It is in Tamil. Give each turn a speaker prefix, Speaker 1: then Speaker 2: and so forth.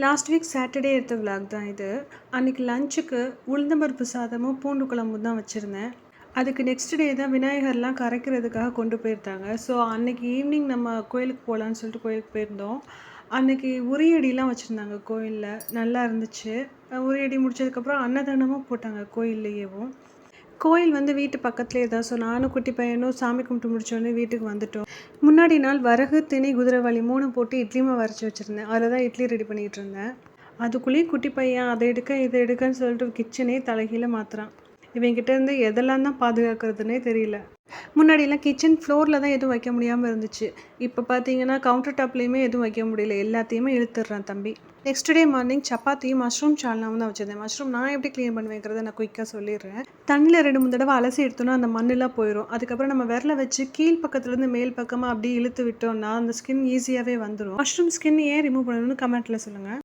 Speaker 1: லாஸ்ட் வீக் சாட்டர்டே எடுத்த விலாக் தான் இது. அன்றைக்கி லஞ்சுக்கு உளுந்தம்பருப்பு சாதமும் பூண்டு குழம்பும் தான் வச்சுருந்தேன். அதுக்கு நெக்ஸ்ட் டே தான் விநாயகர்லாம் கரைக்கிறதுக்காக கொண்டு போயிருந்தாங்க. ஸோ அன்றைக்கி ஈவினிங் நம்ம கோயிலுக்கு போகலான்னு சொல்லிட்டு கோயிலுக்கு போயிருந்தோம். அன்றைக்கி உரியடிலாம் வச்சுருந்தாங்க கோயிலில், நல்லா இருந்துச்சு. உரியடி முடிச்சதுக்கப்புறம் அன்னதானமும் போட்டாங்க கோயில்லையேவும். கோயில் வந்து வீட்டு பக்கத்துலேயே தான். ஸோ நானும் குட்டி பையனும் சாமி கும்பிட்டு முடிச்சோடனே வீட்டுக்கு வந்துட்டோம். முன்னாடி நாள் வரகு, திணை, குதிரைவாலி 3 போட்டு இட்லி மாவு அரைச்சி வச்சுருந்தேன். அதில் தான் இட்லி ரெடி பண்ணிகிட்டு இருந்தேன். அதுக்குள்ளேயும் குட்டி பையன் அதை எடுக்க இதை எடுக்கன்னு சொல்லிட்டு கிச்சனே தலைகீழ மாற்றுறான். இவங்கிட்ட இருந்து எதெல்லாம் தான் பாதுகாக்கிறதுனே தெரியல. முன்னாடியெல்லாம் கிச்சன் ஃப்ளோரில் தான் எதுவும் வைக்க முடியாமல் இருந்துச்சு. இப்போ பார்த்தீங்கன்னா கவுண்டர் டாப்லேயுமே எதுவும் வைக்க முடியல. எல்லாத்தையுமே இழுத்துடுறான் தம்பி. நெக்ஸ்ட் டே மார்னிங் சப்பாத்தியும் மஷ்ரூம் சால்னாவும் தான் வச்சுருந்தேன். மஷ்ரூம் நான் எப்படி க்ளீன் பண்ணுவேங்கிறத நான் குயிக்காக சொல்லிடுறேன். தண்ணியில் 2-3 தடவை அலசி எடுத்தோன்னா அந்த மண்ணெலாம் போயிடும். அதுக்கப்புறம் நம்ம விரலை வச்சு கீழ் பக்கத்துலேருந்து மேல் பக்கமாக அப்படியே இழுத்து விட்டோம்னா அந்த ஸ்கின் ஈஸியாகவே வந்துடும். மஷ்ரூம் ஸ்கின் ஏன் ரிமூவ் பண்ணணும்னு கமெண்ட்டில் சொல்லுங்கள்.